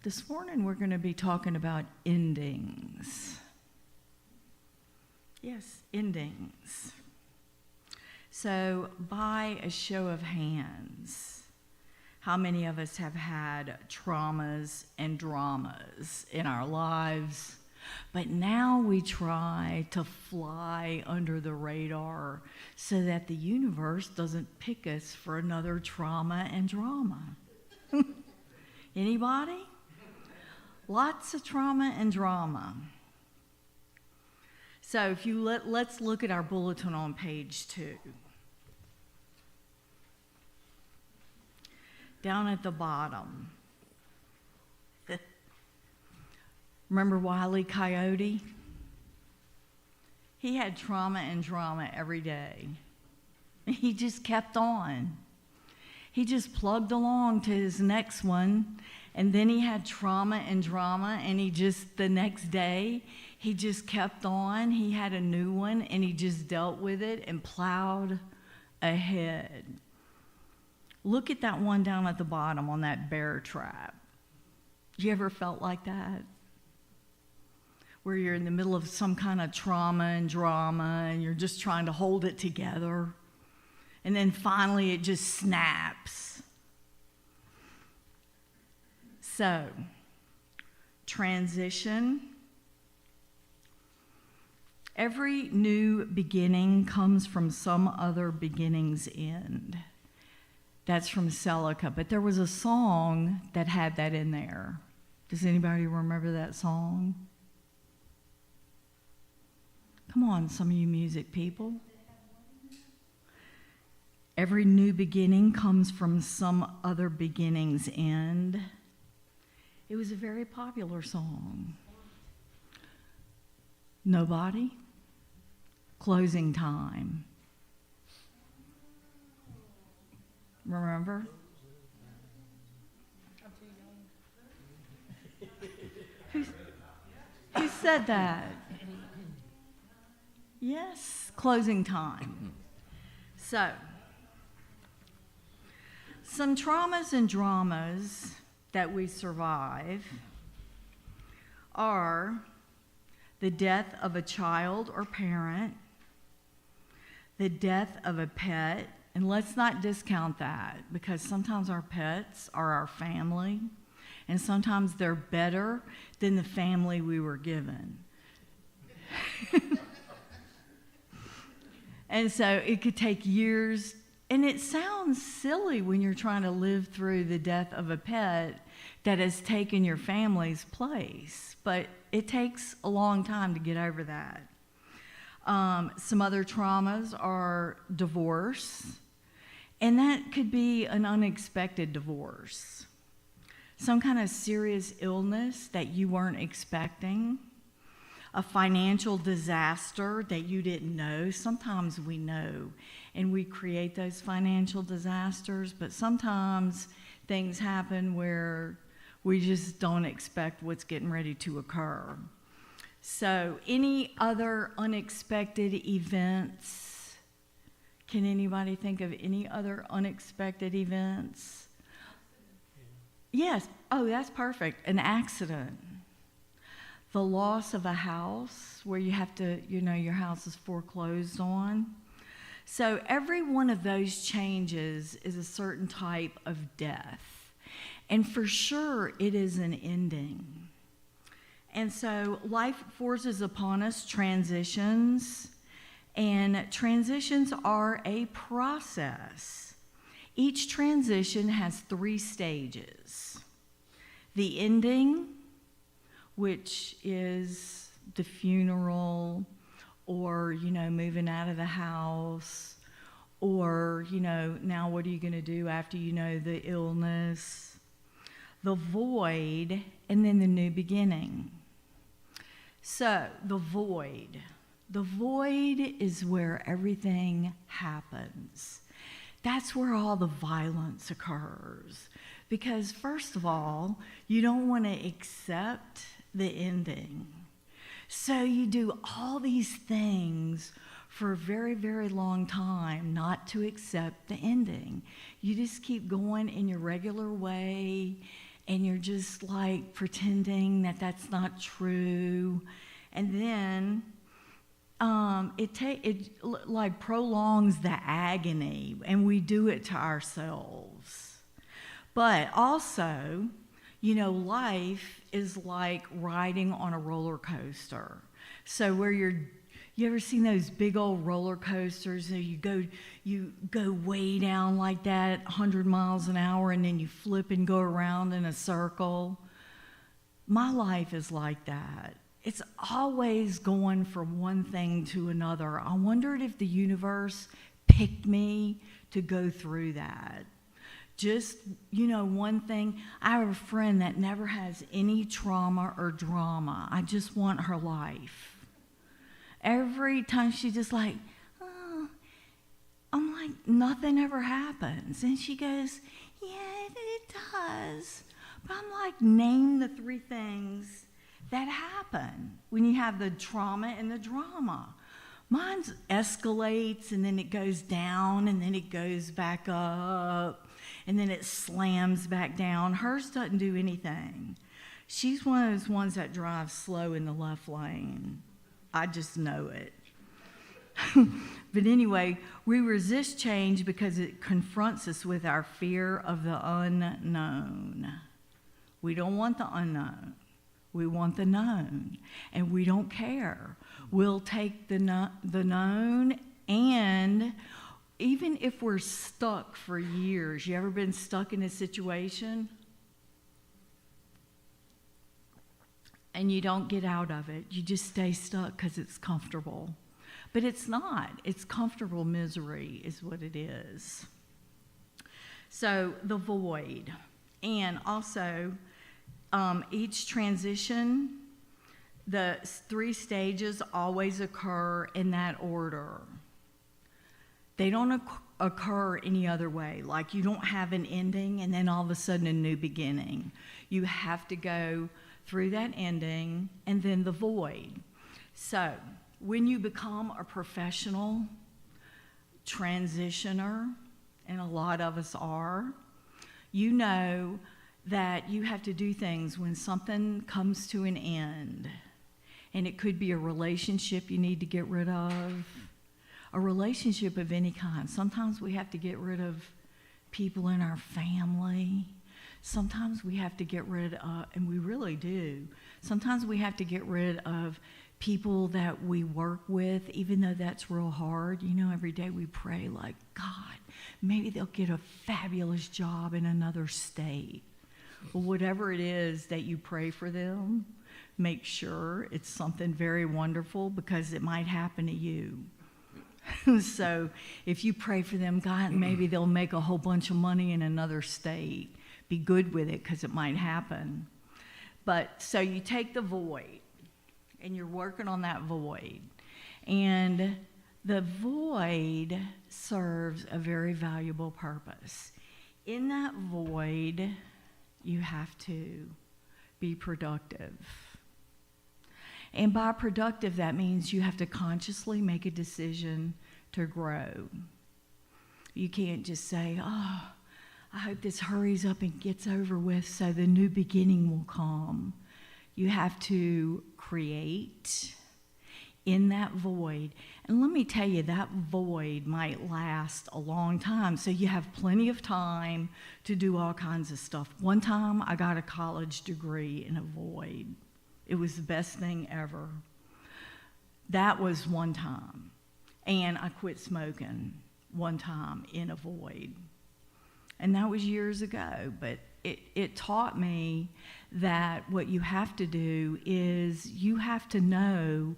This morning we're going to be talking about endings. Yes, endings. So, by a show of hands, how many of us have had traumas and dramas in our lives? But now we try to fly under the radar so that the universe doesn't pick us for another trauma and drama. Anybody? Lots of trauma and drama. So if you let's look at our bulletin on page 2. Down at the bottom. Remember Wile E. Coyote? He had trauma and drama every day. He just kept on. He just plugged along to his next one, and then he had trauma and drama, and the next day, he just kept on. He had a new one, and he just dealt with it and plowed ahead. Look at that one down at the bottom on that bear trap. You ever felt like that? Where you're in the middle of some kind of trauma and drama, and you're just trying to hold it together. And then finally it just snaps. So, transition. Every new beginning comes from some other beginning's end. That's from Celica, but there was a song that had that in there. Does anybody remember that song? Come on, some of you music people. Every new beginning comes from some other beginning's end. It was a very popular song. Nobody? Closing Time. Remember? Who said that? Yes, Closing Time. So, some traumas and dramas that we survive are the death of a child or parent, the death of a pet, and let's not discount that because sometimes our pets are our family, and sometimes they're better than the family we were given. And so it could take years, and it sounds silly when you're trying to live through the death of a pet that has taken your family's place, but it takes a long time to get over that. Some other traumas are divorce, and that could be an unexpected divorce. Some kind of serious illness that you weren't expecting. A financial disaster that you didn't know. Sometimes we know, and we create those financial disasters, but sometimes things happen where we just don't expect what's getting ready to occur. So, any other unexpected events? Can anybody think of any other unexpected events? Yes. Oh, that's perfect. An accident. The loss of a house where you have to, your house is foreclosed on. So every one of those changes is a certain type of death. And for sure, it is an ending. And so life forces upon us transitions, and transitions are a process. Each transition has 3 stages. The ending, which is the funeral, or, moving out of the house, or, now what are you going to do after the illness, the void, and then the new beginning. So, the void is where everything happens. That's where all the violence occurs. Because first of all, you don't want to accept the ending. So you do all these things for a very, very long time not to accept the ending. You just keep going in your regular way, and you're just like pretending that that's not true. And then it like prolongs the agony, and we do it to ourselves. But also, you know, life is like riding on a roller coaster. So where you ever seen those big old roller coasters and you go way down like that, 100 miles an hour, and then you flip and go around in a circle? My life is like that. It's always going from one thing to another. I wondered if the universe picked me to go through that. Just, you know, one thing. I have a friend that never has any trauma or drama. I just want her life. Every time she's just like, oh, I'm like, nothing ever happens. And she goes, yeah, it does. But I'm like, name the 3 things that happen when you have the trauma and the drama. Mine escalates, and then it goes down, and then it goes back up, and then it slams back down. Hers doesn't do anything. She's one of those ones that drives slow in the left lane. I just know it. But anyway, we resist change because it confronts us with our fear of the unknown. We don't want the unknown. We want the known, and we don't care. We'll take the known, and even if we're stuck for years, you ever been stuck in a situation and you don't get out of it? You just stay stuck because it's comfortable. But it's not. It's comfortable misery is what it is. So the void, and also each transition, the 3 stages always occur in that order. They don't occur any other way. Like, you don't have an ending and then all of a sudden a new beginning. You have to go through that ending and then the void. So when you become a professional transitioner, and a lot of us are, you know that you have to do things when something comes to an end. And it could be a relationship you need to get rid of, a relationship of any kind. Sometimes we have to get rid of people in our family. Sometimes we have to get rid of, and we really do, sometimes we have to get rid of people that we work with, even though that's real hard. You know, every day we pray like, God, maybe they'll get a fabulous job in another state. Well, whatever it is that you pray for them, make sure it's something very wonderful, because it might happen to you. So if you pray for them, God, maybe they'll make a whole bunch of money in another state. Be good with it, because it might happen. But so you take the void, and you're working on that void. And the void serves a very valuable purpose. In that void, you have to be productive. And by productive, that means you have to consciously make a decision to grow. You can't just say, oh, I hope this hurries up and gets over with so the new beginning will come. You have to create in that void. And let me tell you, that void might last a long time, so you have plenty of time to do all kinds of stuff. One time, I got a college degree in a void. It was the best thing ever. That was one time. And I quit smoking one time in a void. And that was years ago, but it taught me that what you have to do is you have to know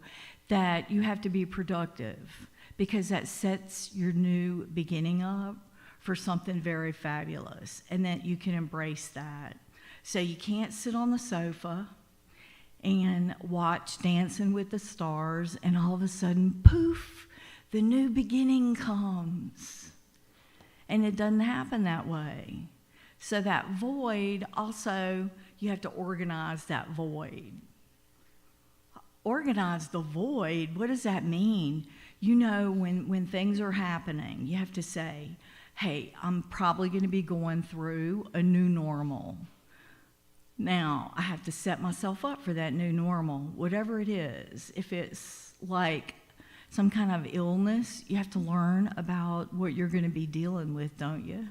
that you have to be productive, because that sets your new beginning up for something very fabulous, and that you can embrace that. So you can't sit on the sofa and watch Dancing with the Stars and all of a sudden, poof, the new beginning comes. And it doesn't happen that way. So that void, also, you have to organize that void. Organize the void, what does that mean? You know, when things are happening, you have to say, hey, I'm probably going to be going through a new normal. Now, I have to set myself up for that new normal, whatever it is. If it's like some kind of illness, you have to learn about what you're going to be dealing with, don't you?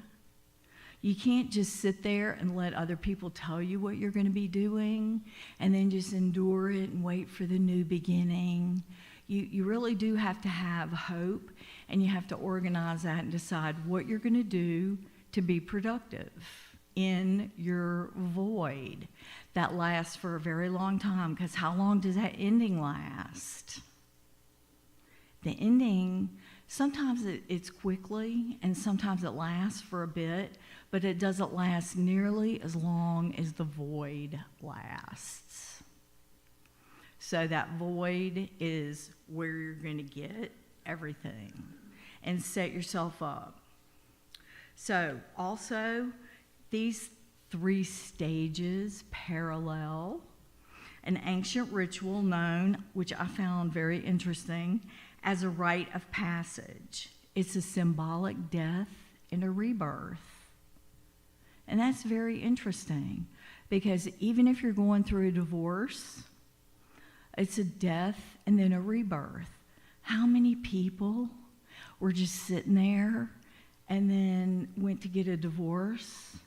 You can't just sit there and let other people tell you what you're going to be doing and then just endure it and wait for the new beginning. You really do have to have hope, and you have to organize that and decide what you're going to do to be productive in your void that lasts for a very long time, because how long does that ending last? The ending, sometimes it's quickly and sometimes it lasts for a bit, but it doesn't last nearly as long as the void lasts. So that void is where you're going to get everything and set yourself up. So also, these 3 stages parallel an ancient ritual known, which I found very interesting, as a rite of passage. It's a symbolic death and a rebirth. And that's very interesting, because even if you're going through a divorce, it's a death and then a rebirth. How many people were just sitting there and then went to get a divorce?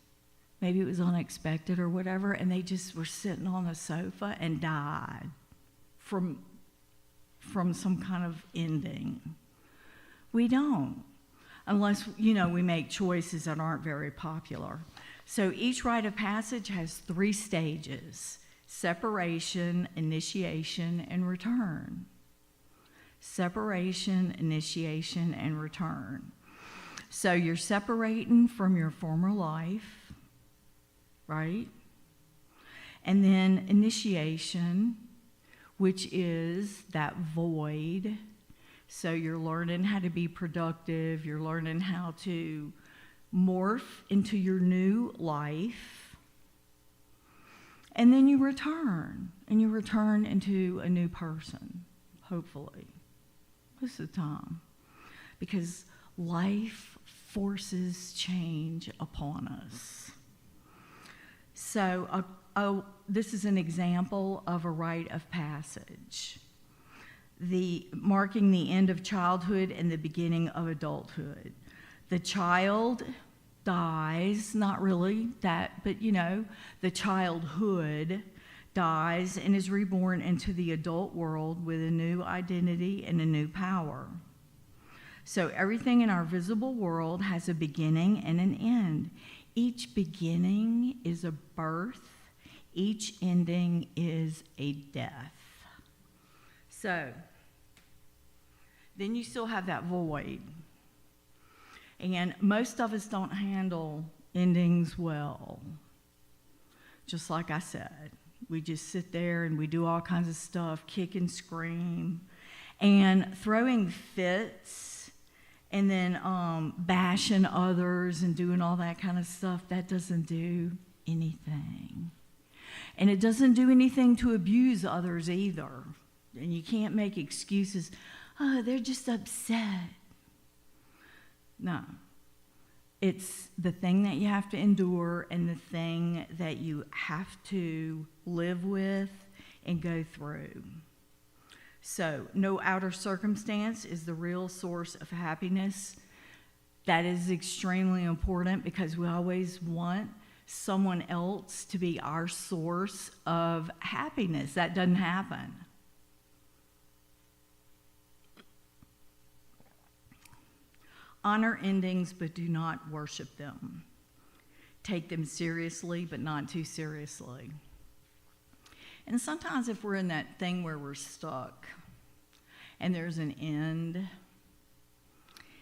Maybe it was unexpected or whatever, and they just were sitting on a sofa and died from some kind of ending. We don't, unless, we make choices that aren't very popular. So each rite of passage has 3 stages: separation, initiation, and return. Separation, initiation, and return. So you're separating from your former life, right? And then initiation, which is that void. So you're learning how to be productive. You're learning how to morph into your new life. And then you return, and you return into a new person, hopefully, most of the time, because life forces change upon us. So this is an example of a rite of passage, marking the end of childhood and the beginning of adulthood. The child dies, not really that, but the childhood dies and is reborn into the adult world with a new identity and a new power. So everything in our visible world has a beginning and an end. Each beginning is a birth. Each ending is a death. So then you still have that void. And most of us don't handle endings well. Just like I said, we just sit there and we do all kinds of stuff, kick and scream, and throwing fits, and then bashing others and doing all that kind of stuff. That doesn't do anything. And it doesn't do anything to abuse others either. And you can't make excuses. Oh, they're just upset. No. It's the thing that you have to endure and the thing that you have to live with and go through. So, no outer circumstance is the real source of happiness. That is extremely important, because we always want someone else to be our source of happiness. That doesn't happen. Honor endings, but do not worship them. Take them seriously, but not too seriously. And sometimes if we're in that thing where we're stuck and there's an end,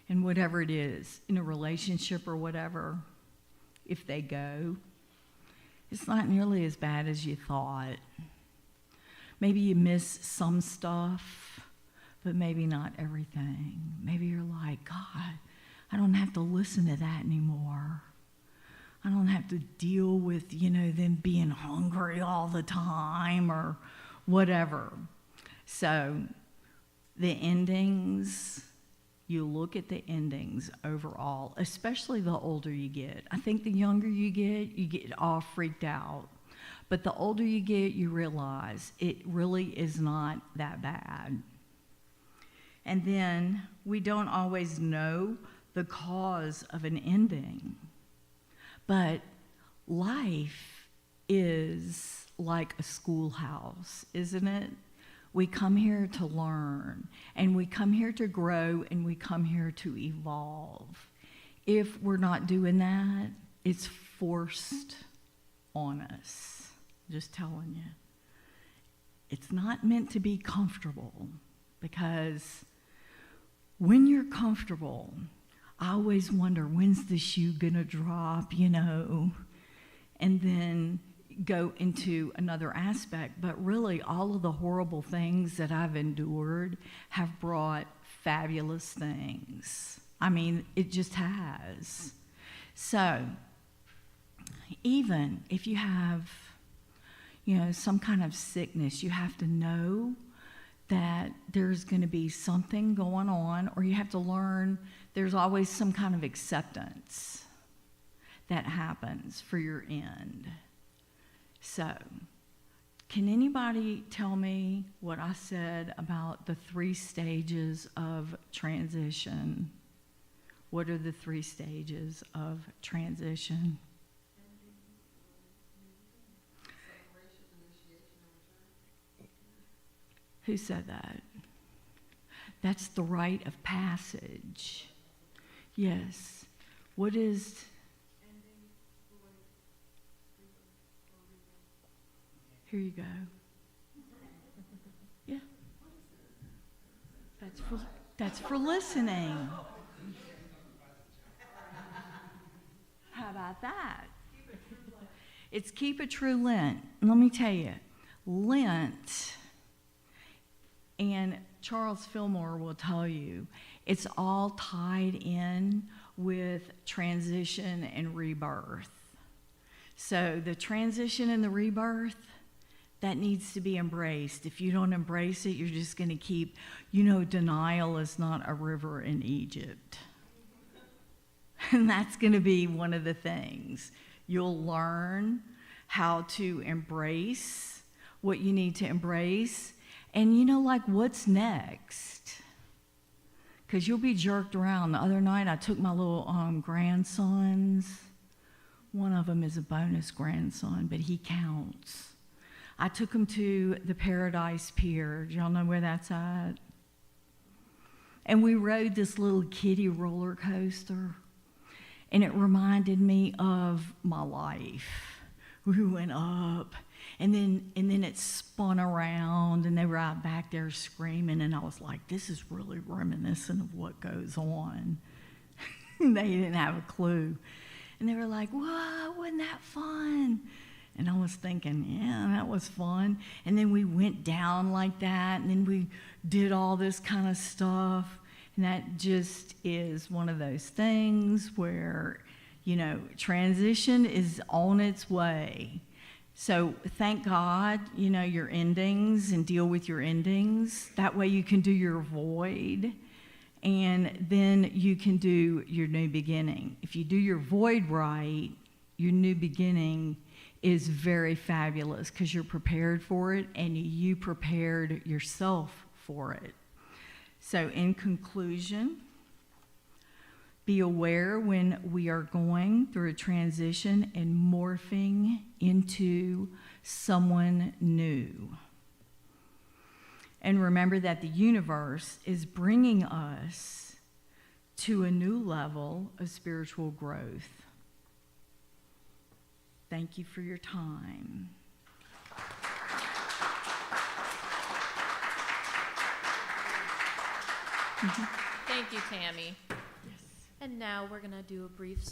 and whatever it is, in a relationship or whatever, if they go, it's not nearly as bad as you thought. Maybe you miss some stuff, but maybe not everything. Maybe you're like, God, I don't have to listen to that anymore. I don't have to deal with, them being hungry all the time or whatever. So the endings, you look at the endings overall, especially the older you get. I think the younger you get all freaked out. But the older you get, you realize it really is not that bad. And then we don't always know the cause of an ending. But life is like a schoolhouse, isn't it? We come here to learn, and we come here to grow, and we come here to evolve. If we're not doing that, it's forced on us. Just telling you. It's not meant to be comfortable, because when you're comfortable, I always wonder, when's the shoe gonna drop, and then go into another aspect. But really, all of the horrible things that I've endured have brought fabulous things. I mean, it just has. So, even if you have, some kind of sickness, you have to know that there's going to be something going on, or you have to learn there's always some kind of acceptance that happens for your end. So, can anybody tell me what I said about the 3 stages of transition? What are the 3 stages of transition? Who said that? That's the rite of passage. Yes. What is... Here you go. Yeah. That's for listening. How about that? It's keep a true Lent. Let me tell you, Lent, and Charles Fillmore will tell you, it's all tied in with transition and rebirth. So the transition and the rebirth, that needs to be embraced. If you don't embrace it, you're just going to keep, denial is not a river in Egypt. And that's going to be one of the things. You'll learn how to embrace what you need to embrace. And what's next? Because you'll be jerked around. The other night, I took my little grandsons. One of them is a bonus grandson, but he counts. I took them to the Paradise Pier. Do y'all know where that's at? And we rode this little kiddie roller coaster. And it reminded me of my life. We went up, and then it spun around, and they were out back there screaming, and I was like, this is really reminiscent of what goes on. They didn't have a clue. And they were like, whoa, wasn't that fun? And I was thinking, yeah, that was fun. And then we went down like that, and then we did all this kind of stuff. And that just is one of those things where, transition is on its way. So thank God, your endings, and deal with your endings. That way you can do your void, and then you can do your new beginning. If you do your void right, your new beginning is very fabulous, because you're prepared for it, and you prepared yourself for it. So in conclusion, be aware when we are going through a transition and morphing into someone new. And remember that the universe is bringing us to a new level of spiritual growth. Thank you for your time. Thank you, Tammy. Yes. And now we're going to do a brief